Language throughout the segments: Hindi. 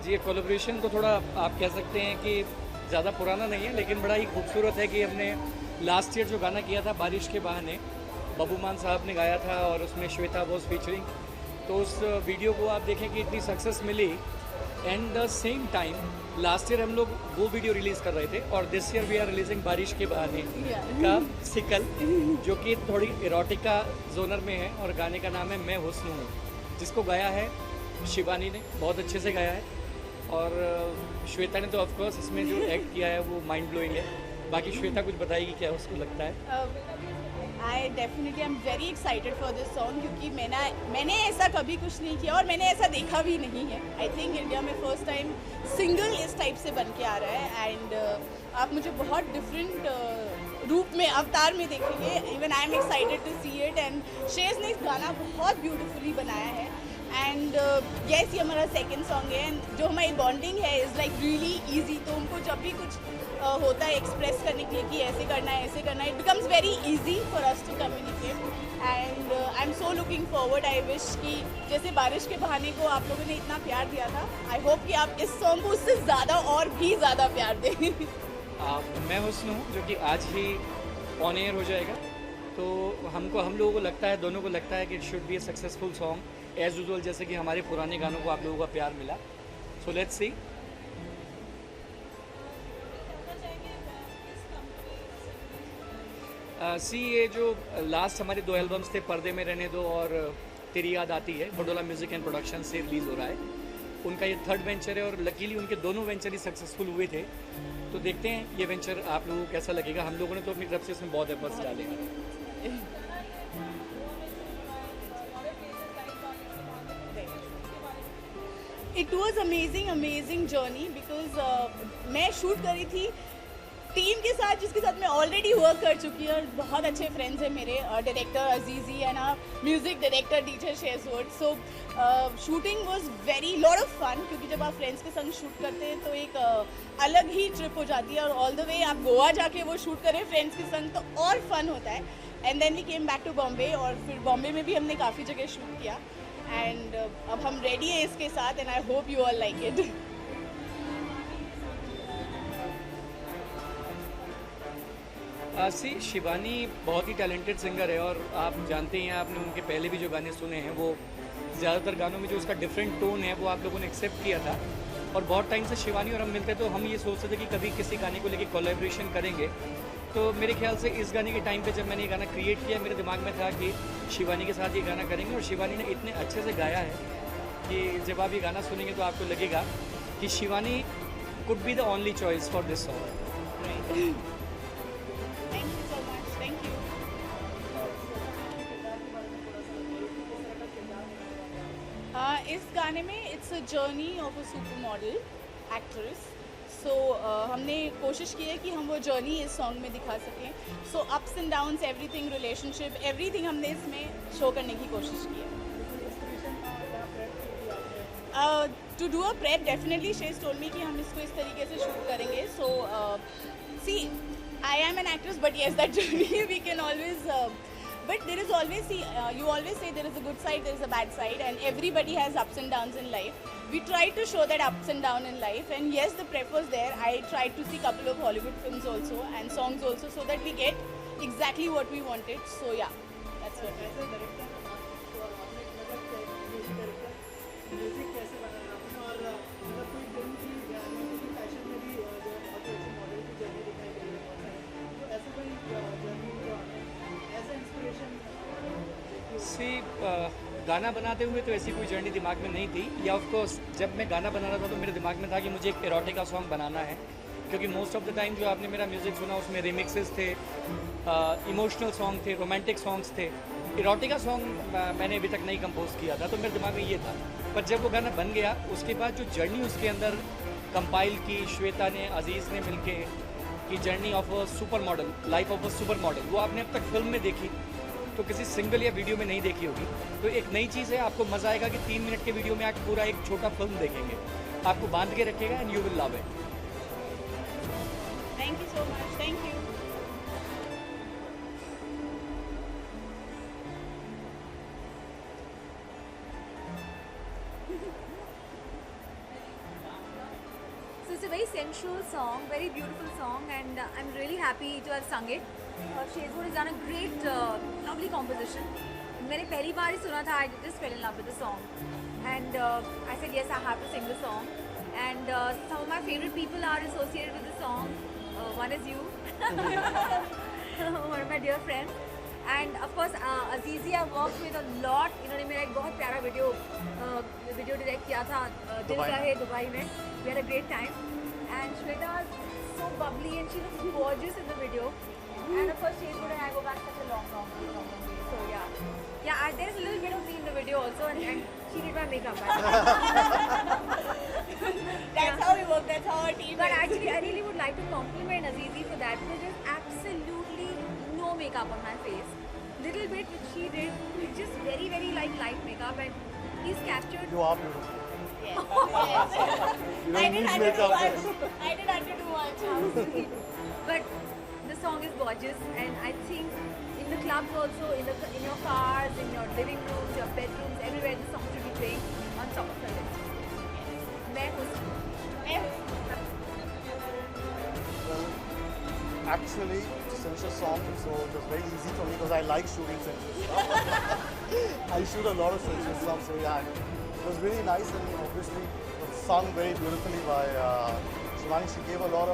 जी, ये कोलैबोरेशन तो थोड़ा आप कह सकते हैं कि ज़्यादा पुराना नहीं है, लेकिन बड़ा ही खूबसूरत है कि हमने लास्ट ईयर जो गाना किया था बारिश के बहाने, बब्बू मान साहब ने गाया था और उसमें श्वेता वॉज फीचरिंग। तो उस वीडियो को आप देखें कि इतनी सक्सेस मिली। And the same time last year हम लोग वो वीडियो रिलीज़ कर रहे थे और this year we are releasing बारिश के बहाने का सिकल, जो कि थोड़ी इरोटिका जोनर में है और गाने का नाम है मैं हुस्न हूँ, जिसको गाया है शिवानी ने, बहुत अच्छे से गाया है। और श्वेता ने तो ऑफ कोर्स इसमें जो एक्ट किया है वो माइंड ब्लोइंग है। बाकी श्वेता कुछ बताएगी क्या उसको लगता है। I definitely I am very excited for this song, क्योंकि मैंने ऐसा कभी कुछ नहीं किया और मैंने ऐसा देखा भी नहीं है। आई थिंक इंडिया में फर्स्ट टाइम सिंगल इस टाइप से बन के आ रहा है। एंड आप मुझे बहुत डिफरेंट रूप में, अवतार में देखेंगे। Even I am excited to see it. And शेज ने इस गाना बहुत ब्यूटिफुली बनाया है। एंड येस, ये हमारा सेकेंड सॉन्ग है। एंड जो हमारी बॉन्डिंग है इज़ लाइक रियली ईजी। तो हमको जब भी कुछ होता है एक्सप्रेस करने के लिए कि ऐसे करना है, ऐसे करना है, it becomes very easy for us to communicate. And I am so looking forward. I wish कि जैसे बारिश के बहाने को आप लोगों ने इतना प्यार दिया था, आई होप कि आप इस सॉन्ग को उससे ज़्यादा और भी ज़्यादा प्यार दें। मैं हुस्न हूँ जो कि आज ही ऑन एयर हो जाएगा। तो हम लोगों को लगता है, दोनों को लगता है कि it should be a successful song as usual, जैसे कि हमारे पुराने गानों को आप लोगों का प्यार मिला। So let's see. ये जो लास्ट हमारे 2 एल्बम्स थे, पर्दे में रहने दो और तेरी याद आती है, बडोला म्यूजिक एंड प्रोडक्शन से रिलीज़ हो रहा है। उनका ये थर्ड वेंचर है और लकीली उनके दोनों वेंचर ही सक्सेसफुल हुए थे। तो देखते हैं ये वेंचर आप लोगों को कैसा लगेगा। हम लोगों ने तो अपनी तरफ से इसमें बहुत एफर्ट्स डाले हैं। It was amazing journey, because मैं शूट करी थी टीम के साथ, जिसके साथ मैं ऑलरेडी वर्क कर चुकी हूँ। और बहुत अच्छे फ्रेंड्स हैं मेरे, director Azizi and music director DJ शेजवर्ड। So shooting was very lot of fun, क्योंकि जब आप फ्रेंड्स के संग शूट करते हैं तो एक अलग ही ट्रिप हो जाती है। और ऑल द वे आप गोवा जाके वो शूट करें फ्रेंड्स के संग तो और फन होता है। And then we came back to Bombay, और फिर बॉम्बे में भी हमने काफ़ी जगह शूट किया। एंड अब हम रेडी है इसके साथ, and I hope you all like it. Shivani बहुत ही टैलेंटेड सिंगर है और आप जानते हैं, आपने उनके पहले भी जो गाने सुने हैं वो ज़्यादातर गानों में जो उसका डिफरेंट टोन है वो आप लोगों ने एक्सेप्ट किया था। और बहुत टाइम से शिवानी और हम मिलते तो हम ये सोचते थे कि कभी किसी गाने को लेके कोलैबोरेशन करेंगे। तो मेरे ख्याल से इस गाने के टाइम पे जब मैंने ये गाना क्रिएट किया, मेरे दिमाग में था कि शिवानी के साथ ये गाना करेंगे। और शिवानी ने इतने अच्छे से गाया है कि जब आप ये गाना सुनेंगे तो आपको लगेगा कि Shivani could be the only choice for this song. इस गाने में it's a journey of a super model actress. So हमने कोशिश की है कि हम वो जर्नी इस सॉन्ग में दिखा सकें। So ups and downs, everything, relationship, everything हमने इसमें शो करने की कोशिश की है। To do a prep, definitely शेज टोल्ड मी कि हम इसको इस तरीके से शूट करेंगे। So see, I am an actress, but yes that journey we can always, but there is always, you always say there is a good side, there is a bad side, and everybody has ups and downs in life. We try to show that ups and downs in life, and yes, the prep was there. I tried to see couple of Hollywood films also and songs also, so that we get exactly what we wanted. So yeah, that's what. गाना बनाते हुए तो ऐसी कोई जर्नी दिमाग में नहीं थी। या ऑफ कोर्स जब मैं गाना बना रहा था तो मेरे दिमाग में था कि मुझे एक एरोटिका सॉन्ग बनाना है, क्योंकि मोस्ट ऑफ द टाइम जो आपने मेरा म्यूज़िक सुना उसमें रिमिक्सेस थे, इमोशनल सॉन्ग थे, रोमांटिक सॉन्ग्स थे। एरोटिका सॉन्ग मैंने अभी तक नहीं कंपोज किया था, तो मेरे दिमाग में ये था। पर जब वो गाना बन गया उसके बाद जो जर्नी उसके अंदर कंपाइल की श्वेता ने, अजीज़ ने मिलके, कि journey of a super model, life of a super model, वो आपने अब तक फिल्म में देखी तो किसी सिंगल या वीडियो में नहीं देखी होगी। तो एक नई चीज़ है, आपको मज़ा आएगा कि 3 मिनट के वीडियो में आप पूरा एक छोटा फिल्म देखेंगे, आपको बांध के रखेगा and you will love it. Thank you so much, thank you. it's a very sensual song, very beautiful song, and I'm really happy to have sung it. Shezwood has done a great, lovely composition. मैंने पहली बार ही सुना था, I just fell in love with the song, and I said yes, I have to sing the song. And some of my favorite people are associated with the song. One is you, one of my dear friends, and of course Azizi I worked with a lot. इन्होंने मेरा एक बहुत प्यारा वीडियो डायरेक्ट किया था दिल चाहे दुबई में. We had a great time, and Shweta is so bubbly and she looks gorgeous in the video. And of course Shezwood and I go back such a long way. So yeah, there's a little bit of me in the video also, and she did my makeup. That's how we work. That's how our team But is. actually, I really would like to compliment Azizi for that, because there's absolutely no makeup on my face. Little bit which she did, it's just very, very like light makeup, and he's captured. You are beautiful. Yes. You I don't didn't need have to do makeup. much. I didn't have to do much. But the song is gorgeous, and I think in the clubs also, in your cars, in your living rooms, your bedrooms, everywhere the song should be playing on top of the list. मैं खुश Actually, it's a sensuous song, so it was very easy for me because I like shooting sensuous stuff. I shoot a lot of sensuous stuff, so yeah, it was really nice, and obviously it was sung very beautifully by Shivani. She gave a lot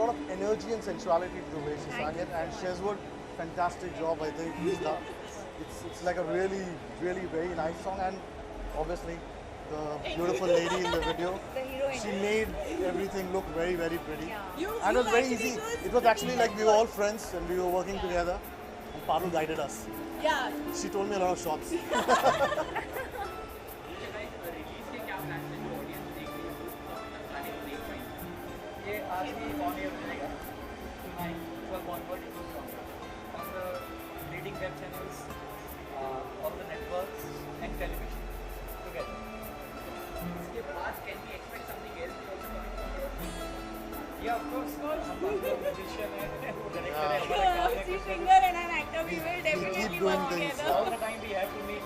of energy and sensuality to the way she sang it, and Shezwood, fantastic job, I think. It's like a really, really very nice song, and obviously the beautiful lady in the video, the heroine. she made everything look very, very pretty. Yeah. And it was very easy. It was actually like we were all friends and we were working together, and Parul guided us. Yeah. She told me a lot of shots. ये आज ही ऑन एयर मिलेगा tonight 12 onward it goes on the leading web channels, all the networks and television together. इसके बाद can we expect something else also coming from? Yeah, of course. हम लोग musician हैं, वो director है, हमारा काम है She's कुछ singer and an actor. We will keep definitely doing work things. together. all the time we have to meet.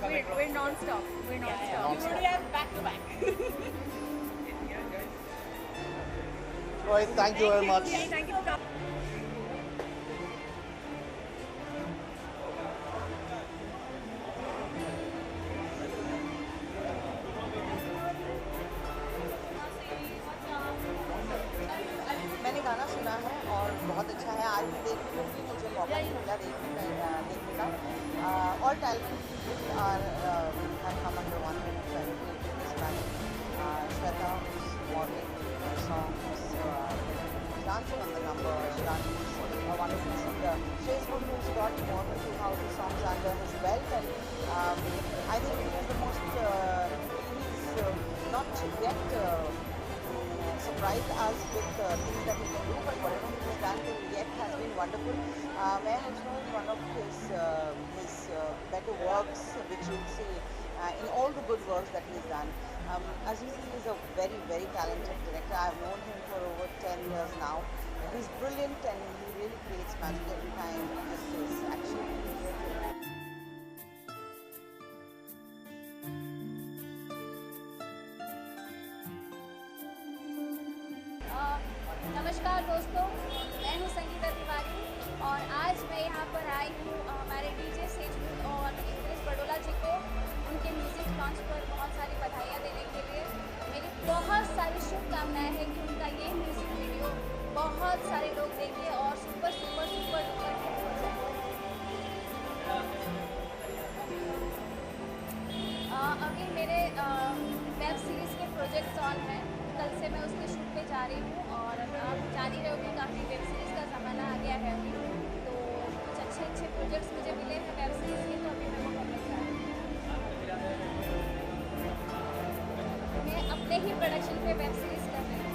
come across. We're non-stop. We're Yeah, non-stop. we should have back to back. Yeah, guys. Right, thank you very much. Thank you for coming. मैंने गाना सुना है और बहुत अच्छा है. आज भी देख रही हूँ कि मुझे मौका नहीं मिला देखने का. All talented people have come under one roof and created this band. Shweta who's modeling the songs, dancing on the number. Shivani who's a wonderful singer. Shezwood who's got more than 2,000 songs under his belt, and I think he is the most. He's not yet. Surprised us with things that he can do, but whatever he has done till yet has been wonderful. Main Hajno is one of his better works, which you'll see in all the good works that he's done. Azizi is a very, very talented director. I've known him for over 10 years now. He's brilliant and he really creates magic every time. This is actually नमस्कार दोस्तों, मैं हूँ संगीता तिवारी और आज मैं यहाँ पर आई हूँ हमारे डीजे सेजवुड और इंद्रेश बडोला जी को उनके म्यूज़िक लॉन्च पर बहुत सारी बधाइयाँ देने के लिए. मेरी बहुत सारी शुभकामनाएं हैं कि उनका ये म्यूज़िक वीडियो बहुत सारे लोग देखें और super super super duper hit हो जाए. अभी मेरे वेब सीरीज़ के प्रोजेक्ट्स ऑन हैं. कल से मैं उसके शूट पे जा रही हूँ और आप जान ही रहे हो कि काफ़ी वेब सीरीज़ का ज़माना आ गया है अभी, तो कुछ अच्छे प्रोजेक्ट्स मुझे मिले हैं वेब सीरीज़ के, तो अभी मैं वो करने जा रही हूँ. मैं अपने ही प्रोडक्शन पे वेब सीरीज़ कर रही हूँ.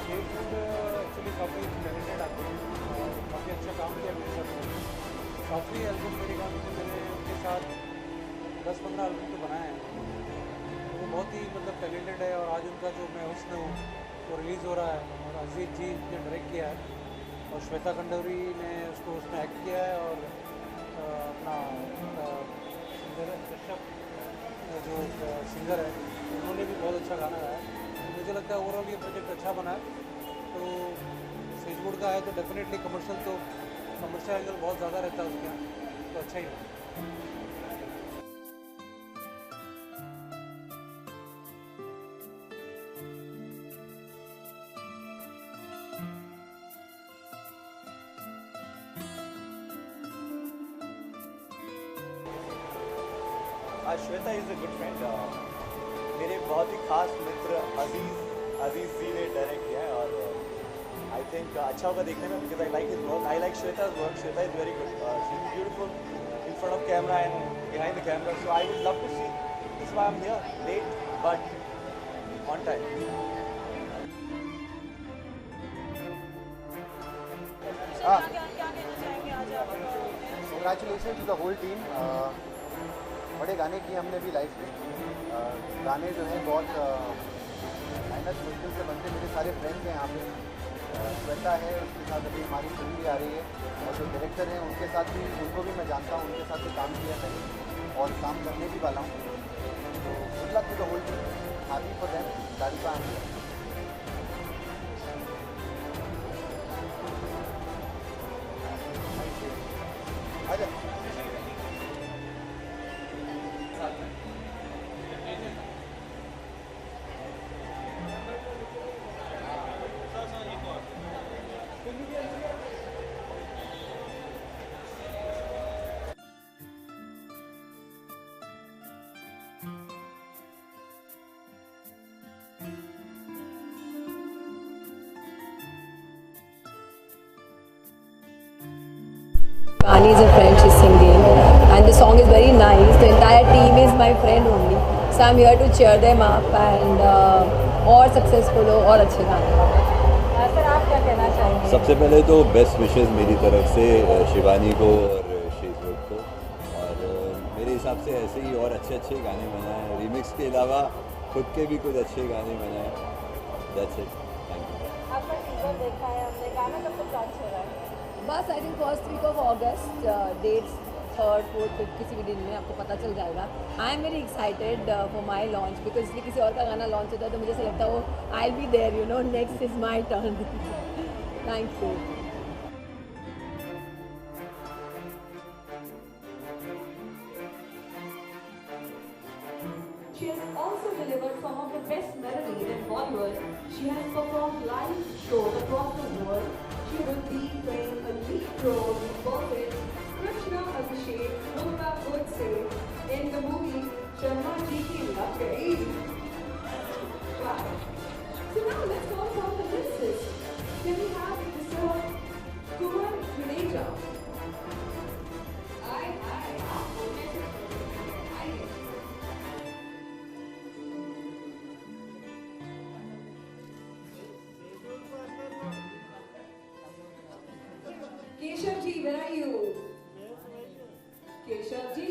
एक्चुअली काफ़ी टैलेंटेड आदमी है और काफ़ी अच्छा काम किया मेरे साथ. काफ़ी एल्बम मेरे ख्याल से मैंने उनके साथ 10-15 एल्बम तो बनाए हैं। तो वो बहुत ही मतलब टैलेंटेड है और आज उनका जो मैं हुस्न हूँ वो रिलीज़ हो रहा है और अजीत जी ने डायरेक्ट किया है और श्वेता खंडोरी ने उसको उसमें एक्ट किया है और अपना कश्यप जो सिंगर है उन्होंने भी बहुत अच्छा गाना गाया है। तो मुझे लगता है ओवरऑल ये प्रोजेक्ट अच्छा बना है। तो सेजवुड का है तो डेफिनेटली कमर्शियल एंगल बहुत ज़्यादा रहता है उसके यहाँ, तो अच्छा ही है। Shweta is a good friend. मेरे बहुत ही खास मित्र अजीज़ जी ने डायरेक्ट किया है और आई थिंक अच्छा होगा देखने में because I like his work, I like Shweta's work. Shweta is very good, she is beautiful in front of camera and behind the camera, so I would love to see, this why I am here late but on time. Congratulations to the whole team. बड़े गाने किए हमने भी लाइफ में। गाने जो हैं बहुत मेहनत मुश्किल से बनते। मेरे सारे फ्रेंड्स हैं यहाँ पे, श्वेता है उसके साथ अभी हमारी फिल्म भी आ रही है और जो डायरेक्टर हैं उनके साथ भी, उनको भी मैं जानता हूँ, उनके साथ भी काम किया मैंने और काम करने भी वाला हूँ। तो good luck to the whole team, happy for them, Darika आजा। Shivani is a friend, she's singing and the song is very nice. The entire team is my friend only. So I'm here to cheer them up and और successful हो और अच्छे गाने। सर आप क्या कहना चाहेंगे? सबसे पहले तो बेस्ट विशेस मेरी तरफ से शिवानी को और शेजवुड को, और मेरे हिसाब से ऐसे ही और अच्छे अच्छे गाने बनाए, रीमिक्स के अलावा खुद के भी कुछ अच्छे गाने बनाए। That's it, thank you. आपका टीजर देखा है हमने, गाना कब तक लॉन्च हो रहा है? बस I think first week of August, dates 3rd 4th 5th किसी भी दिन में आपको पता चल जाएगा। I am very excited for my launch because इसलिए किसी और का गाना लॉन्च होता है तो मुझे ऐसा लगता है वो I will be there, you know, next is my turn. Thank you. She has also delivered some of the best melodies in Bollywood. She has performed live shows across the world. She will be playing a lead role in Bollywood, Krishna Abhishek Murga Godse in the movie Sharma Ji Ki Lag Gayi. Wow. So now let's talk about the list. Can we have Mr. Kumar Juneja? Keshav ji, where are you? Keshav ji.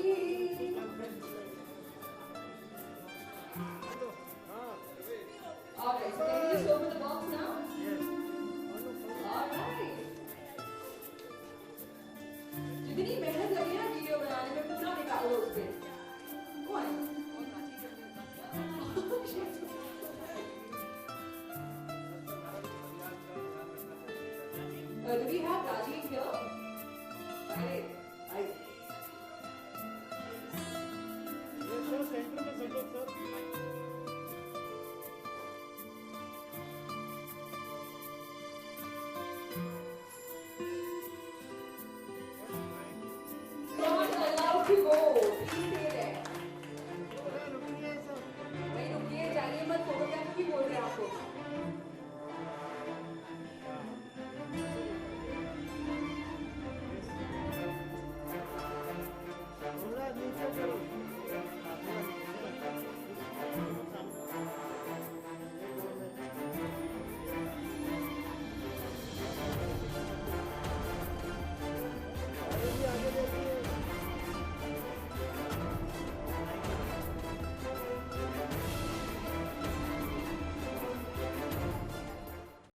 Alright, so can you just open the box now? Alright. जितनी मेहनत लगी ना वीडियो बनाने में पूरा निकालो उससे। कौन? Do we have Rajiv here? Right. Not allowed to go. Please stay